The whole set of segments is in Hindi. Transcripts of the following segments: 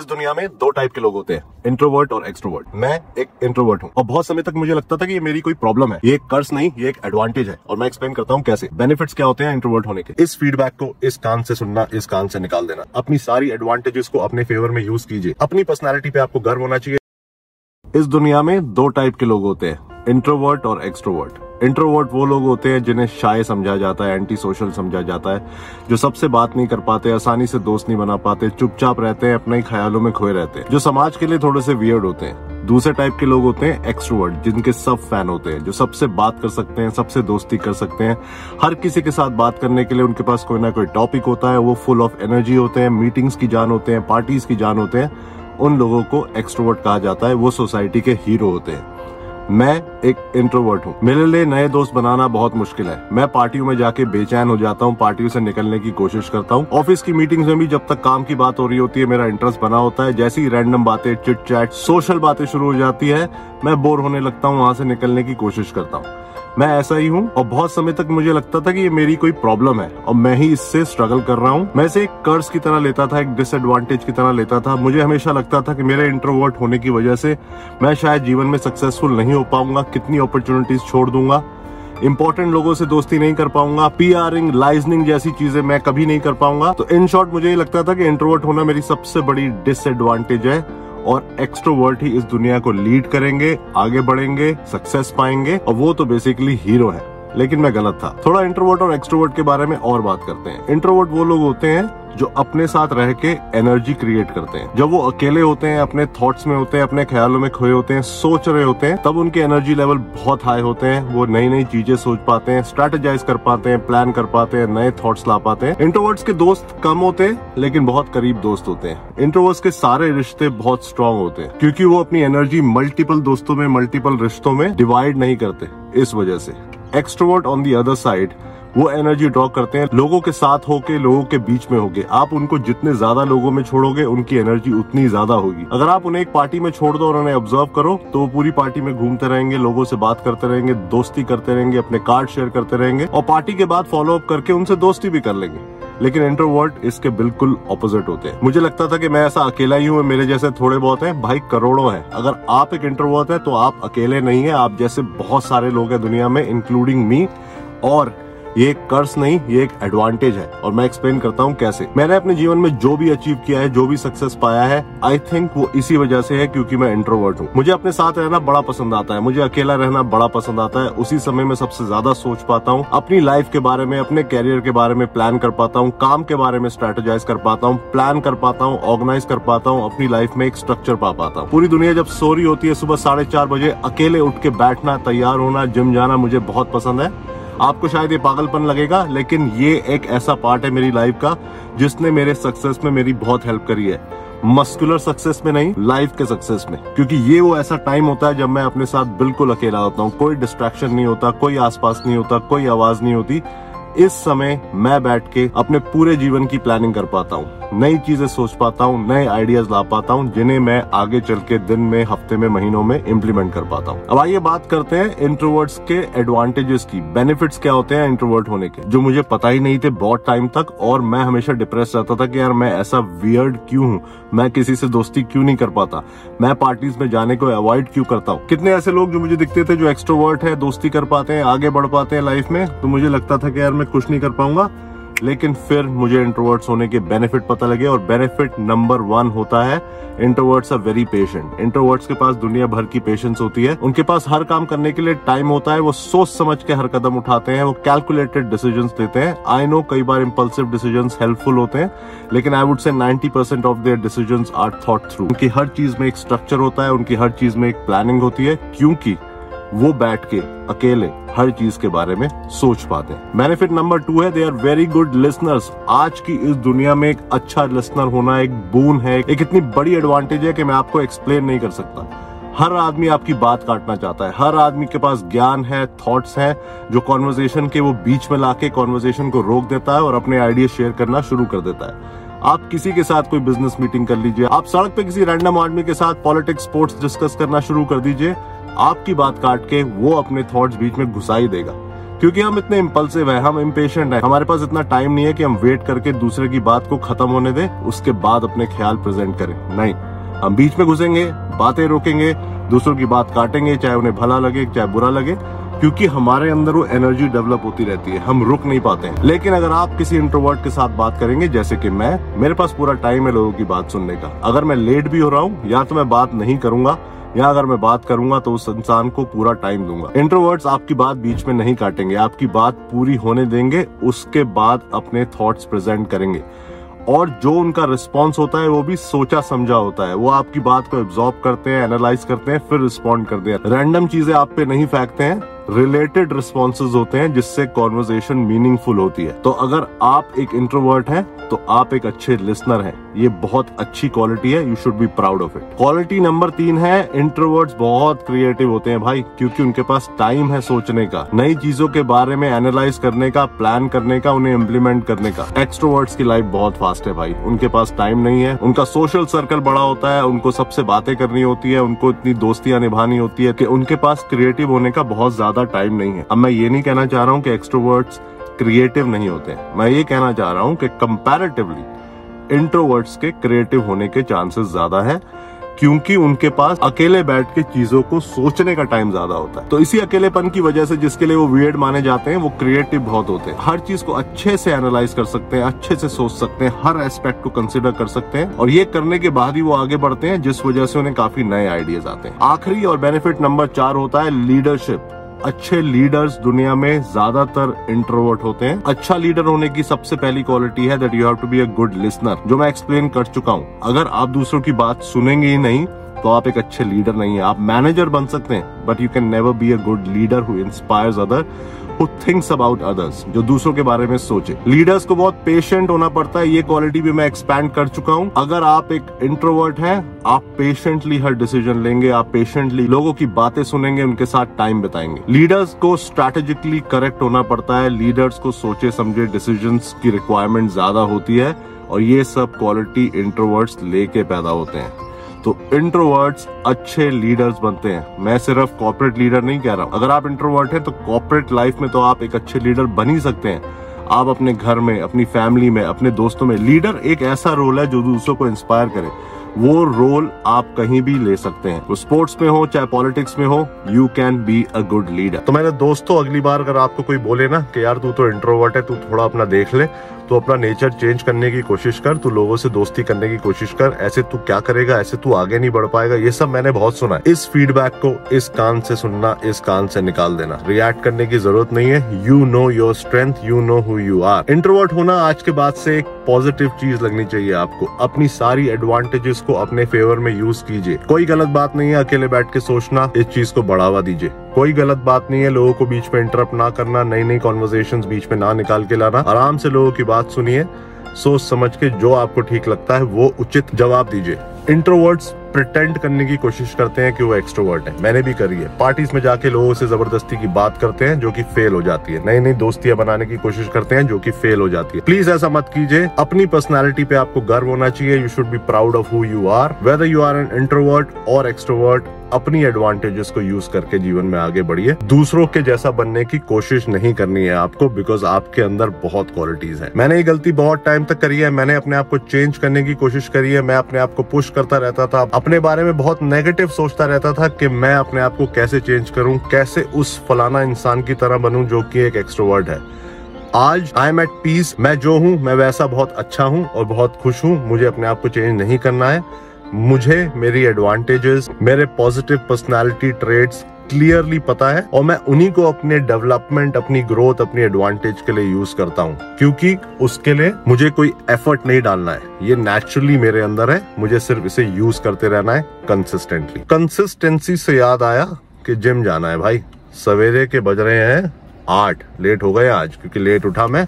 इस दुनिया में दो टाइप के लोग होते हैं, इंट्रोवर्ट और एक्सट्रोवर्ट। मैं एक इंट्रोवर्ट हूँ और बहुत समय तक मुझे लगता था कि ये मेरी कोई प्रॉब्लम है। ये एक कर्ज नहीं, ये एक एडवांटेज है और मैं एक्सप्लेन करता हूँ कैसे। बेनिफिट्स क्या होते हैं इंट्रोवर्ट होने के। इस फीडबैक को इस कान से सुनना, इस कान से निकाल देना। अपनी सारी एडवांटेजेस को अपने फेवर में यूज कीजिए। अपनी पर्सनैलिटी पे आपको गर्व होना चाहिए। इस दुनिया में दो टाइप के लोग होते हैं, इंट्रोवर्ट और एक्सट्रोवर्ट। इंट्रोवर्ट वो लोग होते हैं जिन्हें शाय समझा जाता है, एंटी सोशल समझा जाता है, जो सबसे बात नहीं कर पाते, आसानी से दोस्त नहीं बना पाते, चुपचाप रहते हैं, अपने ख्यालों में खोए रहते हैं, जो समाज के लिए थोड़े से वियर्ड होते हैं। दूसरे टाइप के लोग होते हैं एक्सट्रोवर्ट, जिनके सब फैन होते हैं, जो सबसे बात कर सकते हैं, सबसे दोस्ती कर सकते हैं, हर किसी के साथ बात करने के लिए उनके पास कोई ना कोई टॉपिक होता है, वो फुल ऑफ एनर्जी होते हैं, मीटिंग्स की जान होते हैं, पार्टीज की जान होते हैं। उन लोगों को एक्सट्रोवर्ट कहा जाता है, वो सोसाइटी के हीरो होते हैं। मैं एक इंट्रोवर्ट हूँ। मेरे लिए नए दोस्त बनाना बहुत मुश्किल है। मैं पार्टियों में जाके बेचैन हो जाता हूँ, पार्टियों से निकलने की कोशिश करता हूँ। ऑफिस की मीटिंग्स में भी जब तक काम की बात हो रही होती है, मेरा इंटरेस्ट बना होता है। जैसी ही रैंडम बातें, चिट चैट, सोशल बातें शुरू हो जाती है, मैं बोर होने लगता हूँ, वहां से निकलने की कोशिश करता हूँ। मैं ऐसा ही हूँ और बहुत समय तक मुझे लगता था कि ये मेरी कोई प्रॉब्लम है और मैं ही इससे स्ट्रगल कर रहा हूँ। मैं इसे एक कर्ज की तरह लेता था, एक डिसएडवांटेज की तरह लेता था। मुझे हमेशा लगता था कि मेरे इंट्रोवर्ट होने की वजह से मैं शायद जीवन में सक्सेसफुल नहीं हो पाऊंगा, कितनी अपॉर्चुनिटीज छोड़ दूंगा, इंपॉर्टेंट लोगों से दोस्ती नहीं कर पाऊंगा, पीआरिंग, लाइजनिंग जैसी चीजें मैं कभी नहीं कर पाऊंगा। तो इन शॉर्ट मुझे ये लगता था कि इंट्रोवर्ट होना मेरी सबसे बड़ी डिसएडवांटेज है और एक्सट्रोवर्ट ही इस दुनिया को लीड करेंगे, आगे बढ़ेंगे, सक्सेस पाएंगे और वो तो बेसिकली हीरो है। लेकिन मैं गलत था। थोड़ा इंट्रोवर्ट और एक्सट्रोवर्ट के बारे में और बात करते हैं। इंट्रोवर्ट वो लोग होते हैं जो अपने साथ रह के एनर्जी क्रिएट करते हैं। जब वो अकेले होते हैं, अपने थॉट्स में होते हैं, अपने ख्यालों में खोए होते हैं, सोच रहे होते हैं, तब उनके एनर्जी लेवल बहुत हाई होते हैं। वो नई नई चीजें सोच पाते हैं, स्ट्रेटेजाइज कर पाते हैं, प्लान कर पाते हैं, नए थॉट्स ला पाते हैं। इंट्रोवर्ट्स के दोस्त कम होते हैं लेकिन बहुत करीब दोस्त होते हैं। इंट्रोवर्ट्स के सारे रिश्ते बहुत स्ट्रांग होते हैं क्योंकि वो अपनी एनर्जी मल्टीपल दोस्तों में, मल्टीपल रिश्तों में डिवाइड नहीं करते। इस वजह से extrovert on the other side वो एनर्जी ड्रॉ करते हैं लोगों के साथ होके, लोगों के बीच में होके। आप उनको जितने ज्यादा लोगों में छोड़ोगे, उनकी एनर्जी उतनी ज्यादा होगी। अगर आप उन्हें एक पार्टी में छोड़ दो और उन्हें ऑब्जर्व करो, तो वो पूरी पार्टी में घूमते रहेंगे, लोगों से बात करते रहेंगे, दोस्ती करते रहेंगे, अपने कार्ड शेयर करते रहेंगे और पार्टी के बाद फॉलो अप करके उनसे दोस्ती भी कर लेंगे। लेकिन इंट्रोवर्ट इसके बिल्कुल ऑपोजिट होते हैं। मुझे लगता था कि मैं ऐसा अकेला ही हूँ, मेरे जैसे थोड़े बहुत हैं, भाई करोड़ों हैं। अगर आप एक इंट्रोवर्ट है तो आप अकेले नहीं है, आप जैसे बहुत सारे लोग हैं दुनिया में, इंक्लूडिंग मी। और ये एक कर्ज नहीं, ये एक एडवांटेज है और मैं एक्सप्लेन करता हूँ कैसे। मैंने अपने जीवन में जो भी अचीव किया है, जो भी सक्सेस पाया है, आई थिंक वो इसी वजह से है क्योंकि मैं इंट्रोवर्ट हूँ। मुझे अपने साथ रहना बड़ा पसंद आता है, मुझे अकेला रहना बड़ा पसंद आता है। उसी समय में सबसे ज्यादा सोच पाता हूँ, अपनी लाइफ के बारे में, अपने कैरियर के बारे में प्लान कर पाता हूँ, काम के बारे में स्ट्रेटेजाइज कर पाता हूँ, प्लान कर पाता हूँ, ऑर्गेनाइज कर पाता हूँ, अपनी लाइफ में एक स्ट्रक्चर पा पाता हूँ। पूरी दुनिया जब सो रही होती है, सुबह 4:30 बजे अकेले उठ के बैठना, तैयार होना, जिम जाना मुझे बहुत पसंद है। आपको शायद ये पागलपन लगेगा, लेकिन ये एक ऐसा पार्ट है मेरी लाइफ का जिसने मेरे सक्सेस में मेरी बहुत हेल्प करी है। मस्कुलर सक्सेस में नहीं, लाइफ के सक्सेस में। क्योंकि ये वो ऐसा टाइम होता है जब मैं अपने साथ बिल्कुल अकेला होता हूँ, कोई डिस्ट्रैक्शन नहीं होता, कोई आसपास नहीं होता, कोई आवाज नहीं होती। इस समय मैं बैठ के अपने पूरे जीवन की प्लानिंग कर पाता हूँ, नई चीजें सोच पाता हूँ, नए आइडियाज ला पाता हूँ, जिन्हें मैं आगे चल के दिन में, हफ्ते में, महीनों में इम्प्लीमेंट कर पाता हूँ। अब आइए बात करते हैं इंट्रोवर्ट्स के एडवांटेजेस की। बेनिफिट्स क्या होते हैं इंट्रोवर्ट होने के, जो मुझे पता ही नहीं थे बहुत टाइम तक। और मैं हमेशा डिप्रेस रहता था कि यार मैं ऐसा वियर्ड क्यों हूँ, मैं किसी से दोस्ती क्यों नहीं कर पाता, मैं पार्टीज में जाने को अवॉइड क्यों करता हूँ। कितने ऐसे लोग जो मुझे दिखते थे जो एक्सट्रोवर्ट है, दोस्ती कर पाते हैं, आगे बढ़ पाते हैं लाइफ में, तो मुझे लगता था कि यार मैं कुछ नहीं कर पाऊंगा। लेकिन फिर मुझे इंट्रोवर्ट्स होने के बेनिफिट पता लगे और बेनिफिट नंबर 1 होता है introverts are very patient. Introverts के पास दुनिया भर की पेशेंस होती है, उनके पास हर काम करने के लिए टाइम होता है, वो सोच समझ के हर कदम उठाते हैं, वो कैलकुलेटेड डिसीजंस लेते हैं। आई नो कई बार इंपल्सिव डिसीजंस हेल्पफुल होते हैं, लेकिन आई would say 90% of their decisions are thought through. उनकी हर चीज में एक स्ट्रक्चर होता है, उनकी हर चीज में एक प्लानिंग होती है, क्योंकि वो बैठ के अकेले हर चीज के बारे में सोच पाते हैं। बेनिफिट नंबर 2 है, they are very good listeners. आज की इस दुनिया में एक अच्छा लिसनर होना एक बून है, एक इतनी बड़ी एडवांटेज है कि मैं आपको एक्सप्लेन नहीं कर सकता। हर आदमी आपकी बात काटना चाहता है, हर आदमी के पास ज्ञान है, थॉट्स हैं, जो कॉन्वर्सेशन के वो बीच में लाके कॉन्वर्सेशन को रोक देता है और अपने आइडिया शेयर करना शुरू कर देता है। आप किसी के साथ कोई बिजनेस मीटिंग कर लीजिए, आप सड़क पे किसी रैंडम आदमी के साथ पॉलिटिक्स, स्पोर्ट्स डिस्कस करना शुरू कर दीजिए, आपकी बात काट के वो अपने थॉट्स बीच में घुसा ही देगा। क्योंकि हम इतने इम्पल्सिव है, हम इम्पेशेंट है, हमारे पास इतना टाइम नहीं है कि हम वेट करके दूसरे की बात को खत्म होने दें, उसके बाद अपने ख्याल प्रेजेंट करें। नहीं, हम बीच में घुसेंगे, बातें रोकेंगे, दूसरों की बात काटेंगे, चाहे उन्हें भला लगे चाहे बुरा लगे, क्योंकि हमारे अंदर वो एनर्जी डेवलप होती रहती है, हम रुक नहीं पाते हैं। लेकिन अगर आप किसी इंट्रोवर्ट के साथ बात करेंगे, जैसे कि मेरे पास पूरा टाइम है लोगों की बात सुनने का। अगर मैं लेट भी हो रहा हूँ, या तो मैं बात नहीं करूंगा, या अगर मैं बात करूंगा तो उस इंसान को पूरा टाइम दूंगा। इंट्रोवर्ट्स आपकी बात बीच में नहीं काटेंगे, आपकी बात पूरी होने देंगे, उसके बाद अपने थॉट्स प्रेजेंट करेंगे। और जो उनका रिस्पॉन्स होता है वो भी सोचा समझा होता है। वो आपकी बात को एब्जॉर्ब करते हैं, एनालाइज करते हैं, फिर रिस्पॉन्ड करते हैं। रैंडम चीजें आप पे नहीं फेंकते हैं, रिलेटेड रिस्पॉन्सेज होते हैं, जिससे कॉन्वर्सेशन मीनिंगफुल होती है। तो अगर आप एक इंट्रोवर्ट हैं तो आप एक अच्छे लिसनर हैं। ये बहुत अच्छी क्वालिटी है, you should be proud of it. Quality number 3 है, इंट्रोवर्ट्स बहुत क्रिएटिव होते हैं भाई, क्योंकि उनके पास टाइम है सोचने का, नई चीजों के बारे में एनालाइज करने का, प्लान करने का, उन्हें इम्प्लीमेंट करने का। एक्सट्रोवर्ट्स की लाइफ बहुत फास्ट है भाई, उनके पास टाइम नहीं है, उनका सोशल सर्कल बड़ा होता है, उनको सबसे बातें करनी होती है, उनको इतनी दोस्तियां निभानी होती है कि उनके पास क्रिएटिव होने का बहुत ज्यादा टाइम नहीं है। अब मैं ये नहीं कहना चाह रहा हूँ कि एक्सट्रोवर्ट्स क्रिएटिव नहीं होते हैं, मैं ये कहना चाह रहा हूँ कि कंपैरेटिवली इंट्रोवर्ट्स के क्रिएटिव होने के चांसेस ज्यादा है, क्योंकि उनके पास अकेले बैठ के चीजों को सोचने का टाइम ज्यादा होता है। तो इसी अकेलेपन की वजह से जिसके लिए वो वियर्ड माने जाते हैं, वो क्रिएटिव बहुत होते हैं। हर चीज को अच्छे से एनालाइज कर सकते हैं, अच्छे से सोच सकते हैं, हर एस्पेक्ट को कंसिडर कर सकते हैं, और ये करने के बाद ही वो आगे बढ़ते हैं, जिस वजह से उन्हें काफी नए आइडियाज आते हैं। आखिरी और बेनिफिट नंबर 4 होता है लीडरशिप। अच्छे लीडर्स दुनिया में ज्यादातर इंट्रोवर्ट होते हैं। अच्छा लीडर होने की सबसे पहली क्वालिटी है that you have to be a good listener, जो मैं एक्सप्लेन कर चुका हूँ। अगर आप दूसरों की बात सुनेंगे ही नहीं तो आप एक अच्छे लीडर नहीं है। आप मैनेजर बन सकते हैं, but you can never be a good leader who inspires other, who thinks about others, जो दूसरों के बारे में सोचे। लीडर्स को बहुत पेशेंट होना पड़ता है, ये क्वालिटी भी मैं एक्सपैंड कर चुका हूँ। अगर आप एक इंट्रोवर्ट हैं, आप पेशेंटली हर डिसीजन लेंगे, आप पेशेंटली लोगों की बातें सुनेंगे, उनके साथ टाइम बिताएंगे। लीडर्स को स्ट्रैटेजिकली करेक्ट होना पड़ता है, लीडर्स को सोचे समझे डिसीजंस की रिक्वायरमेंट ज्यादा होती है, और ये सब क्वालिटी इंट्रोवर्ट्स लेके पैदा होते हैं। तो इंट्रोवर्ट्स अच्छे लीडर्स बनते हैं। मैं सिर्फ कॉर्पोरेट लीडर नहीं कह रहा हूं। अगर आप इंट्रोवर्ट हैं तो कॉर्पोरेट लाइफ में तो आप एक अच्छे लीडर बन ही सकते हैं। आप अपने घर में, अपनी फैमिली में, अपने दोस्तों में, लीडर एक ऐसा रोल है जो दूसरों को इंस्पायर करे। वो रोल आप कहीं भी ले सकते हैं, वो स्पोर्ट्स में हो चाहे पॉलिटिक्स में हो, you can be a good leader. तो मेरे दोस्तों, अगली बार अगर आपको कोई बोले ना कि यार तू तो इंट्रोवर्ट है, तू थोड़ा अपना देख ले, तो अपना नेचर चेंज करने की कोशिश कर, तू लोगों से दोस्ती करने की कोशिश कर, ऐसे तू क्या करेगा, ऐसे तू आगे नहीं बढ़ पाएगा, ये सब मैंने बहुत सुना है। इस फीडबैक को इस कान से सुनना, इस कान से निकाल देना। रिएक्ट करने की जरूरत नहीं है। You know your strength, you know who you are. Introvert होना आज के बाद से एक पॉजिटिव चीज लगनी चाहिए आपको। अपनी सारी एडवांटेजेस को अपने फेवर में यूज कीजिए। कोई गलत बात नहीं है अकेले बैठ के सोचना, इस चीज को बढ़ावा दीजिए। कोई गलत बात नहीं है लोगों को बीच में इंटरप्ट ना करना, नई नई कॉन्वर्सेशंस बीच में ना निकाल के लाना। आराम से लोगों की बात सुनिए, सोच समझ के जो आपको ठीक लगता है वो उचित जवाब दीजिए। इंट्रोवर्ट्स प्रिटेंड करने की कोशिश करते हैं कि वो एक्सट्रोवर्ट है, मैंने भी करी है। पार्टीज में जाके लोगों से जबरदस्ती की बात करते हैं जो कि फेल हो जाती है। नई नई दोस्तियां बनाने की कोशिश करते हैं जो कि फेल हो जाती है। प्लीज ऐसा मत कीजिए। अपनी पर्सनालिटी पे आपको गर्व होना चाहिए। You should be proud of who you are, whether you are an introvert और एक्सट्रोवर्ट। अपनी एडवांटेजेस को यूज करके जीवन में आगे बढ़िए। दूसरों के जैसा बनने की कोशिश नहीं करनी है आपको, बिकॉज आपके अंदर बहुत क्वालिटीज है। मैंने ये गलती बहुत टाइम तक करी है। मैंने अपने आप को चेंज करने की कोशिश करी है। मैं अपने आप को पुश करता रहता था, अपने बारे में बहुत नेगेटिव सोचता रहता था कि मैं अपने आप को कैसे चेंज करूं, कैसे उस फलाना इंसान की तरह बनूं जो कि एक एक्सट्रोवर्ट है। आज आई एम एट पीस। मैं जो हूं मैं वैसा बहुत अच्छा हूं और बहुत खुश हूं। मुझे अपने आप को चेंज नहीं करना है। मुझे मेरी एडवांटेजेस, मेरे पॉजिटिव पर्सनालिटी ट्रेड्स क्लियरली पता है, और मैं उन्हीं को अपने डेवलपमेंट, अपनी ग्रोथ, अपनी एडवांटेज के लिए यूज करता हूँ, क्योंकि उसके लिए मुझे कोई एफर्ट नहीं डालना है। ये नेचुरली मेरे अंदर है, मुझे सिर्फ इसे यूज करते रहना है कंसिस्टेंटली। कंसिस्टेंसी से याद आया कि जिम जाना है भाई। सवेरे के बज रहे हैं 8, लेट हो गए आज क्योंकि लेट उठा मैं,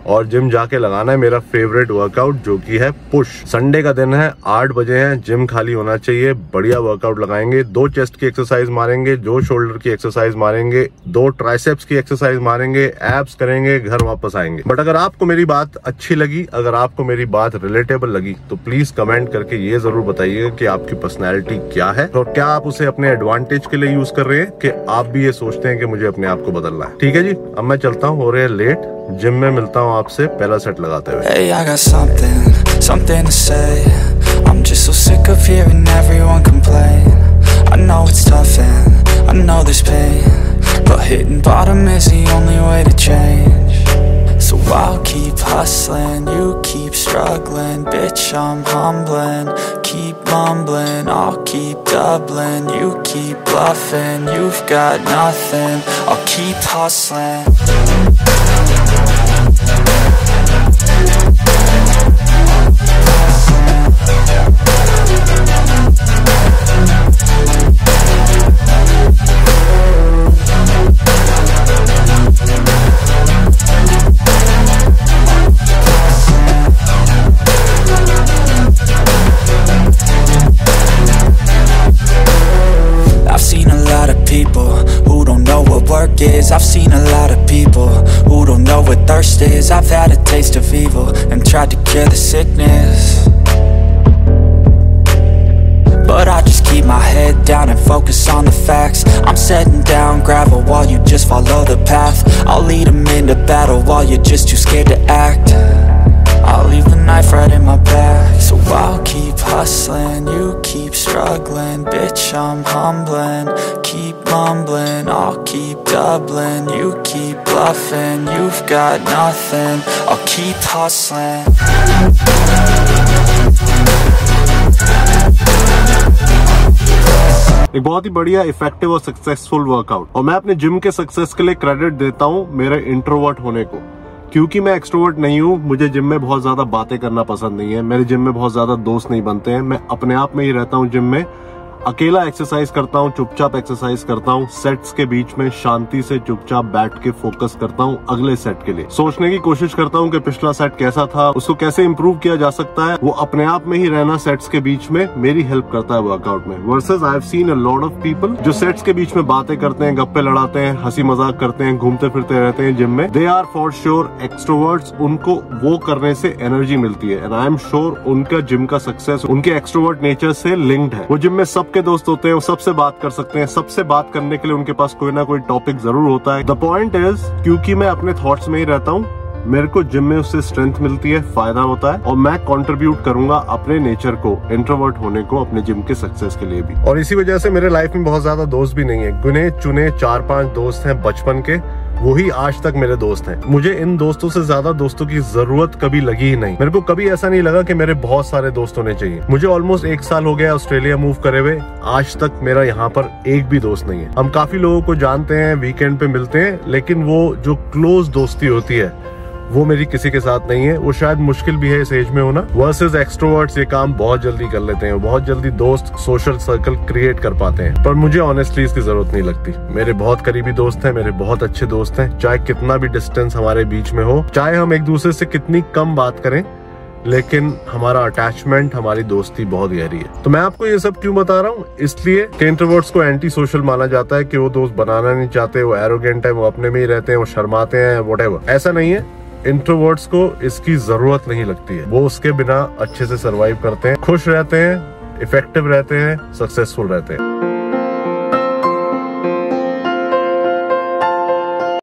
और जिम जाके लगाना है मेरा फेवरेट वर्कआउट जो कि है पुश। संडे का दिन है, 8 बजे है, जिम खाली होना चाहिए, बढ़िया वर्कआउट लगाएंगे। 2 चेस्ट की एक्सरसाइज मारेंगे, 2 शोल्डर की एक्सरसाइज मारेंगे, 2 ट्राइसेप्स की एक्सरसाइज मारेंगे, एब्स करेंगे, घर वापस आएंगे। बट अगर आपको मेरी बात अच्छी लगी, अगर आपको मेरी बात रिलेटेबल लगी तो प्लीज कमेंट करके ये जरूर बताइएगा कि आपकी पर्सनैलिटी क्या है और क्या आप उसे अपने एडवांटेज के लिए यूज कर रहे हैं कि आप भी ये सोचते हैं कि मुझे अपने आप को बदलना है। ठीक है जी, अब मैं चलता हूँ, हो रहे हैं लेट। जिम में मिलता हूँ आपसे पहला सेट लगाते हुए। Hey, I got something to say. I'm just so sick of hearing everyone complain. I know it's tough and I know there's pain, but hitting bottom is the only way to change. So I'll keep hustling, you keep struggling. Bitch, I'm humbling, keep mumbling. I'll keep doubling, you keep bluffing. You've got nothing, I'll keep hustling. I've seen a lot of people who don't know what thirst is. I've had a taste of evil and tried to cure the sickness, but I just keep my head down and focus on the facts. I'm setting down gravel while you just follow the path. I'll lead them into battle while you're just too scared to act. I'll leave the knife right in my back. So I'll keep hustling, you keep struggling. Bitch, I'm humbling, keep mumbling. I'll keep doubling, you keep bluffing. You've got nothing, I'll keep hustling. एक बहुत ही बढ़िया, इफेक्टिव और सक्सेसफुल वर्कआउट। और मैं अपने जिम के सक्सेस के लिए क्रेडिट देता हूँ मेरे इंट्रोवर्ट होने को, क्योंकि मैं एक्सट्रोवर्ट नहीं हूँ। मुझे जिम में बहुत ज्यादा बातें करना पसंद नहीं है, मेरे जिम में बहुत ज्यादा दोस्त नहीं बनते हैं। मैं अपने आप में ही रहता हूँ, जिम में अकेला एक्सरसाइज करता हूँ, चुपचाप एक्सरसाइज करता हूँ। सेट्स के बीच में शांति से चुपचाप बैठ के फोकस करता हूँ अगले सेट के लिए। सोचने की कोशिश करता हूँ कि पिछला सेट कैसा था, उसको कैसे इंप्रूव किया जा सकता है। वो अपने आप में ही रहना सेट्स के बीच में मेरी हेल्प करता है वर्कआउट में। Versus I have seen a lot of people जो सेट्स के बीच में बातें करते हैं, गप्पे लड़ाते हैं, हंसी मजाक करते हैं, घूमते फिरते रहते हैं जिम में। They are for sure extroverts. उनको वो करने से एनर्जी मिलती है एंड आई एम श्योर उनका जिम का सक्सेस उनके एक्सट्रोवर्ट नेचर से लिंक्ड है। वो जिम में सबके दोस्त होते हैं, वो सबसे बात कर सकते हैं, सबसे बात करने के लिए उनके पास कोई ना कोई टॉपिक जरूर होता है। द पॉइंट इज, क्योंकि मैं अपने थॉट्स में ही रहता हूँ, मेरे को जिम में उससे स्ट्रेंथ मिलती है, फायदा होता है और मैं कंट्रीब्यूट करूंगा अपने नेचर को, इंट्रोवर्ट होने को, अपने जिम के सक्सेस के लिए भी। और इसी वजह से मेरे लाइफ में बहुत ज्यादा दोस्त भी नहीं है। गुने चुने 4-5 दोस्त हैं बचपन के, वही आज तक मेरे दोस्त हैं। मुझे इन दोस्तों से ज्यादा दोस्तों की जरूरत कभी लगी ही नहीं। मेरे को कभी ऐसा नहीं लगा कि मेरे बहुत सारे दोस्त होने चाहिए। मुझे ऑलमोस्ट 1 साल हो गया ऑस्ट्रेलिया मूव करे हुए, आज तक मेरा यहाँ पर एक भी दोस्त नहीं है। हम काफी लोगों को जानते हैं, वीकेंड पे मिलते हैं, लेकिन वो जो क्लोज दोस्ती होती है वो मेरी किसी के साथ नहीं है। वो शायद मुश्किल भी है इस एज में होना। वर्सेस एक्सट्रोवर्ट्स ये काम बहुत जल्दी कर लेते हैं, बहुत जल्दी दोस्त, सोशल सर्कल क्रिएट कर पाते हैं। पर मुझे ऑनेस्टली इसकी जरूरत नहीं लगती। मेरे बहुत करीबी दोस्त हैं, मेरे बहुत अच्छे दोस्त हैं, चाहे कितना भी डिस्टेंस हमारे बीच में हो, चाहे हम एक दूसरे से कितनी कम बात करें, लेकिन हमारा अटैचमेंट, हमारी दोस्ती बहुत गहरी है। तो मैं आपको ये सब क्यों बता रहा हूँ? इसलिए कि इंट्रोवर्ट्स को एंटी सोशल माना जाता है कि वो दोस्त बनाना नहीं चाहते, वो एरोगेंट है, वो अपने में ही रहते हैं, वो शर्माते हैं, व्हाटएवर। ऐसा नहीं है। इंट्रोवर्ट्स को इसकी जरूरत नहीं लगती है, वो उसके बिना अच्छे से सरवाइव करते हैं, खुश रहते हैं, इफेक्टिव रहते हैं, सक्सेसफुल रहते हैं।